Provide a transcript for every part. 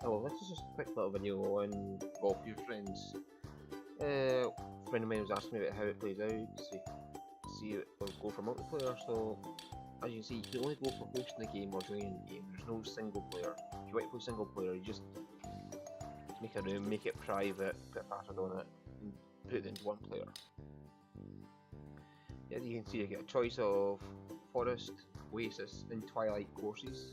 Hello, this is just a quick little video on Golf with Your Friends. A friend of mine was asking me about how it plays out, see it or go for multiplayer, so as you can see you can only go for hosting the game or joining the game, there's no single player. If you want to play single player you just make a room, make it private, put a password on it, and put it into one player. Yeah, you can see you get a choice of Forest, Oasis and Twilight courses.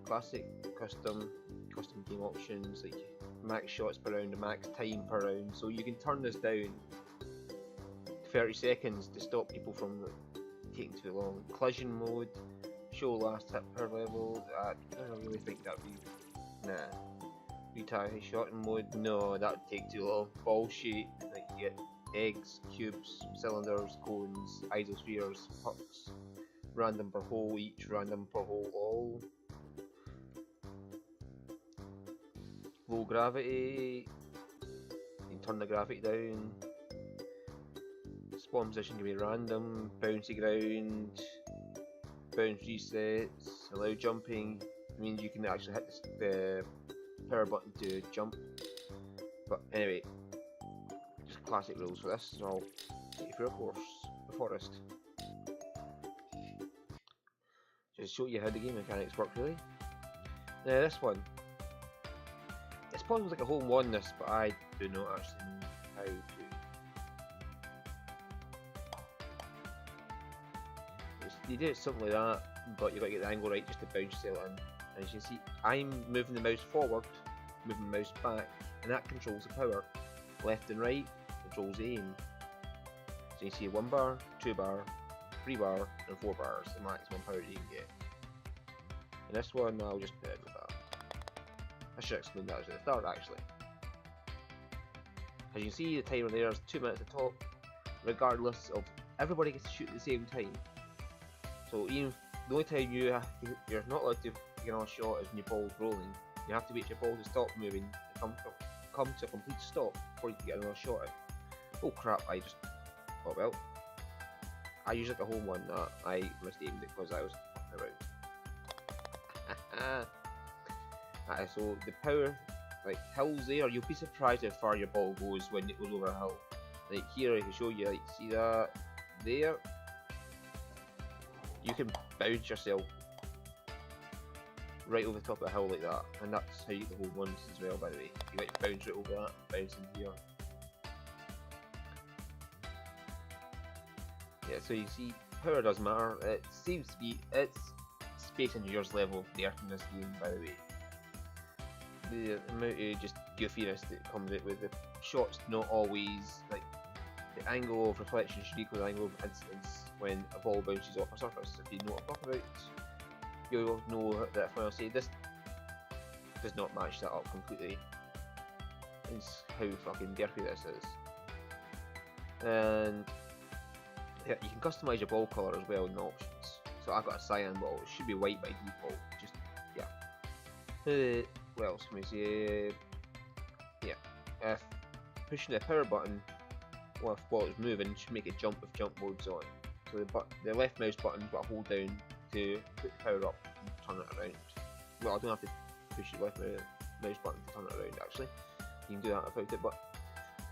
Classic, custom game options like max shots per round and max time per round, so you can turn this down 30 seconds to stop people from taking too long. Collision mode, show last hit per level, I don't really think that would be, nah. Retire shot mode, no, that would take too long. Ball shape, like you get eggs, cubes, cylinders, cones, isospheres, pucks, random per hole each, random per hole all. Low gravity, you can turn the gravity down. Spawn position can be random, bouncy ground, bounce resets, allow jumping. It means you can actually hit the power button to jump. But anyway, just classic rules for this, so I'll take you through a course, the Forest. Just show you how the game mechanics work really. Now this one, it's probably like a hole in one this, but I do not actually know how to. You do it something like that, but you've got to get the angle right just to bounce sail in. And as you can see, I'm moving the mouse forward, moving the mouse back, and that controls the power. Left and right controls the aim. So you see 1 bar, 2 bar, 3 bar, and 4 bars, the maximum power you can get. And this one, I'll just put it with that. I should explain that at the start actually. As you can see, the timer there is 2 minutes at the top, regardless of everybody gets to shoot at the same time. So even the only time you're not allowed to take another shot is when your ball's rolling. You have to wait for your ball to stop moving and come to a complete stop before you can get another shot in. Oh crap, oh well. I usually like a home one that I misaimed it because I was around. So the power, like hills there, you'll be surprised how far your ball goes when it goes over a hill. Like here I can show you, like see that there? You can bounce yourself right over the top of a hill like that, and that's how you get the hole ones as well, by the way. You got to bounce right over that, bounce in here. Yeah, so you see, power does matter. It seems to be, it's Space Engineers level of nerf in this game, by the way. The amount of just goofiness that comes out with the shots, not always, like, the angle of reflection should equal the angle of incidence when a ball bounces off a surface. If you know what I'm talking about, you'll know that when I say this does not match that up completely. It's how fucking derpy this is. And yeah, you can customise your ball colour as well in the options. So I've got a cyan ball, it should be white by default, just, yeah. What else can we say? Yeah, if pushing the power button while the ball is moving should make it jump if jump mode's on. So the left mouse button got to hold down to put the power up and turn it around. Well, I don't have to push the left mouse button to turn it around actually. You can do that without it, but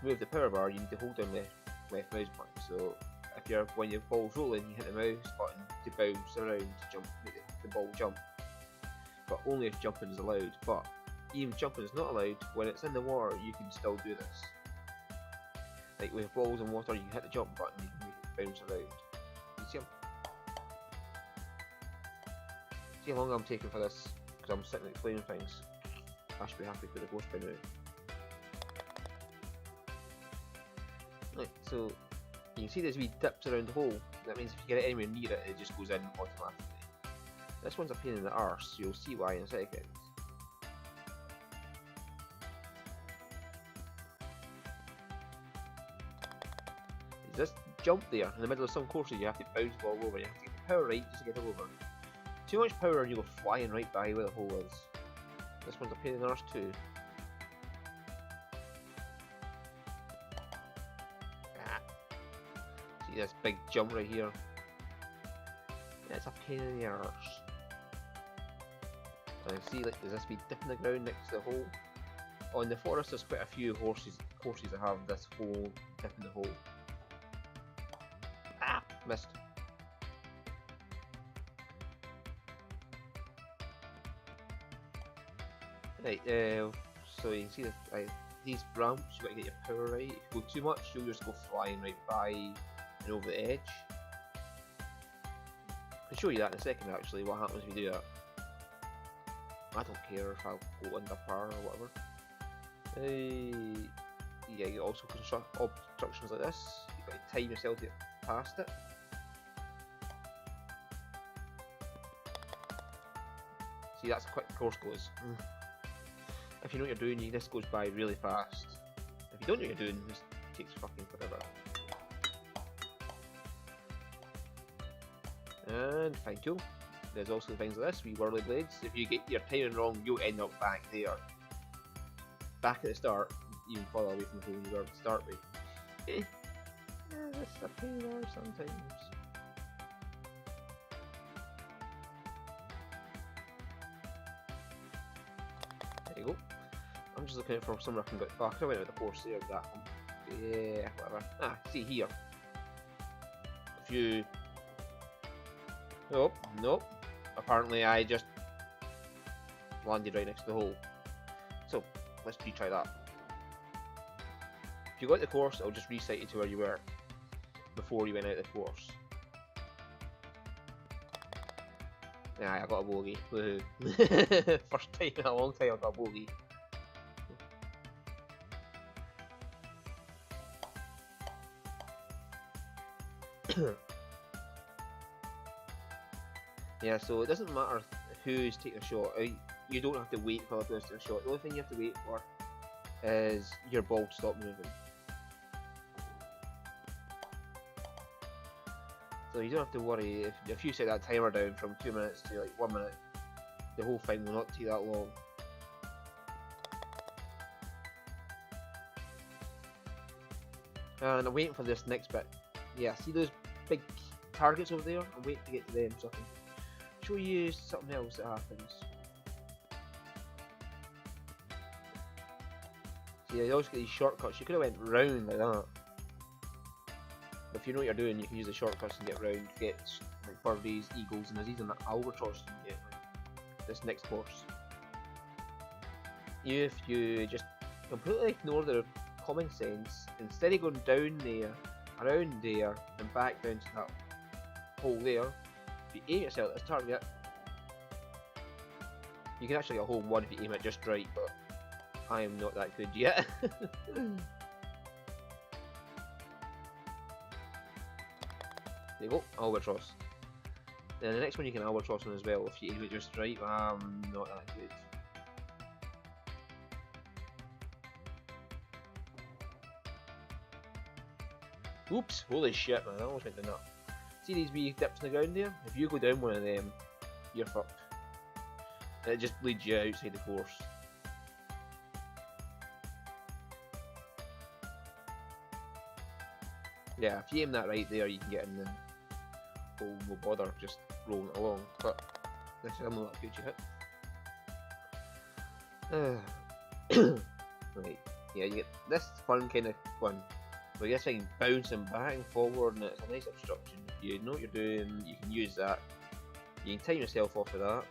to move the power bar you need to hold down the left mouse button. So if when your ball's rolling you hit the mouse button to bounce around to jump, make the ball jump. But only if jumping is allowed. But even jumping is not allowed, when it's in the water you can still do this. Like with balls in water you can hit the jump button, you can make it bounce around. You see how long I'm taking for this, because I'm sitting explaining things. I should be happy for the course by now. Right, so you can see there's wee dips around the hole. That means if you get it anywhere near it, it just goes in automatically. This one's a pain in the arse, you'll see why in a second. This jump there, in the middle of some courses you have to bounce the ball over, you have to get the power right just to get it over. Too much power and you go flying right by where the hole is. This one's a pain in the arse too. See this big jump right here? It's a pain in the arse. And see, like, there's this wee dip in the ground next to the hole. On the forest, there's quite a few courses that have this whole dip in the hole. Ah, missed. Right, so you can see that these ramps, you gotta get your power right. If you go too much, you'll just go flying right by and over the edge. I'll show you that in a second actually, what happens if you do that. I don't care if I'll go under par or whatever. Yeah, you also construct obstructions like this. You've got to time yourself to get past it. See, that's how quick the course goes. If you know what you're doing, this goes by really fast. If you don't know what you're doing, this takes fucking forever. And thank you. There's also things like this, wee whirly blades. If you get your timing wrong, you'll end up back there. Back at the start, even further away from the hole you were at the start with. Yeah, that's a pain there sometimes. There you go. I'm just looking for somewhere I can get back. I went out the course there, that one. Yeah, whatever. Ah, see here. If you... Nope, nope. Apparently I just landed right next to the hole. So, let's retry that. If you got the course, it'll just reset you to where you were before you went out the course. Yeah, I got a bogey. Woohoo. First time in a long time I got a bogey. Yeah, so it doesn't matter who's taking a shot. You don't have to wait for the person to take a shot. The only thing you have to wait for is your ball to stop moving. So you don't have to worry if you set that timer down from 2 minutes to like 1 minute, the whole thing will not take that long. And I'm waiting for this next bit. Yeah, see those big targets over there? I'm waiting to get to them so I can show you something else that happens. See, you always get these shortcuts. You could have went round like that. But if you know what you're doing, you can use the shortcuts and get round. Get like birdies, eagles, and there's even albatross you can get like this next course. If you just completely ignore the common sense, instead of going down there, around there, and back down to that hole there, if you aim yourself at this target, you can actually get a hole in one if you aim it just right, but I am not that good yet. There you go, albatross. Then the next one you can albatross on as well if you aim it just right. I'm not that good. Oops, holy shit man, I almost went down that. See these wee dips in the ground there? If you go down one of them, you're fucked. It just leads you outside the course. Yeah, if you aim that right there, you can get in the hole, no bother, just rolling it along. But this I'm not that good yet. Right, yeah, you get this fun kind of one. But this thing bouncing back and forward, and it's a nice obstruction. If you know what you're doing, you can use that. You can time yourself off of that.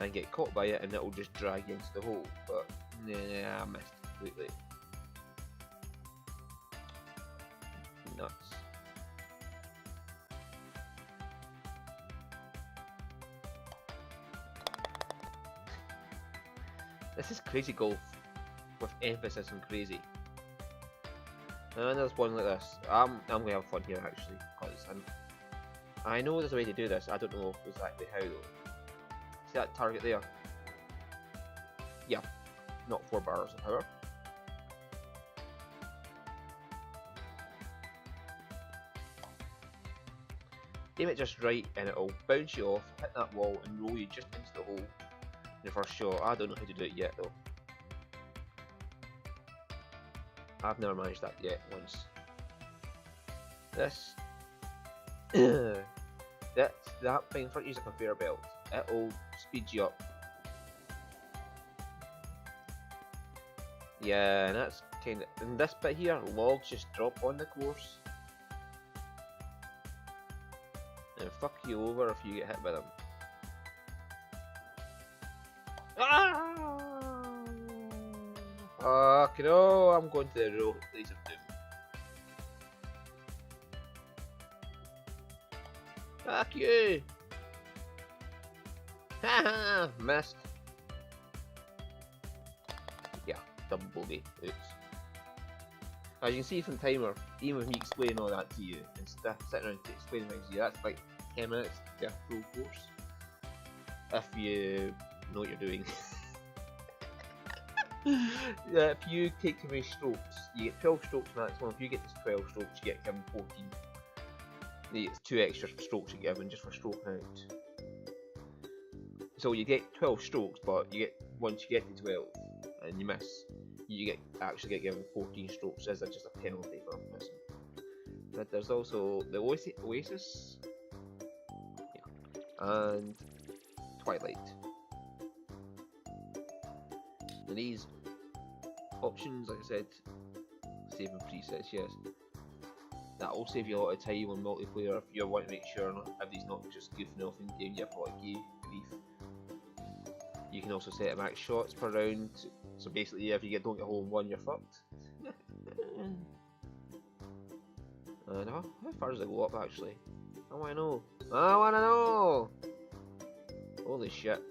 And get caught by it, and it'll just drag you into the hole. But yeah, I missed completely. Nuts. This is crazy golf with emphasis on crazy. And there's one like this. I'm gonna have fun here actually, because I know there's a way to do this. I don't know exactly how though. See that target there? Yeah, not 4 bars of power. Aim it just right and it'll bounce you off, hit that wall and roll you just into the hole in your first shot. I don't know how to do it yet though. I've never managed that yet once. This that thing in front of you is a conveyor belt. It'll speed you up. Yeah, and that's kind of in this bit here. Logs just drop on the course and fuck you over if you get hit by them. Ah! Fuck no! I'm going to the road. Place of doom. Fuck you! Haha! Missed. Yeah, double bogey. Oops. As you can see from the timer, even with me explaining all that to you and sitting around explaining things to you, that's like 10 minutes to a full course. If you know what you're doing. Yeah, if you take too many strokes, you get 12 strokes maximum. If you get to 12 strokes, you get given 14. You get 2 extra strokes you're given just for stroking out. So you get 12 strokes, but you get once you get to 12 and you miss, you actually get given 14 strokes as just a penalty for missing. But there's also the Oasis, yeah, and Twilight. And these options, like I said, saving presets, yes. That will save you a lot of time on multiplayer if you want to make sure everybody's not just goofing off in game, you have to like give grief. You can also set max shots per round, so basically if you don't get hole in one, you're fucked. And how far does it go up actually? I wanna know. I wanna know! Holy shit.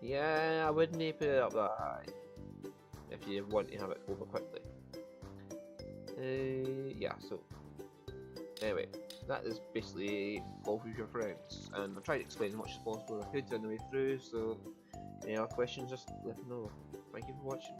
Yeah, I wouldn't put it up that high if you want to have it over quickly. Yeah, so anyway, that is basically Golf with Your Friends, and I've tried to explain as much as possible I could on the way through, so any other questions, just let me know. Thank you for watching.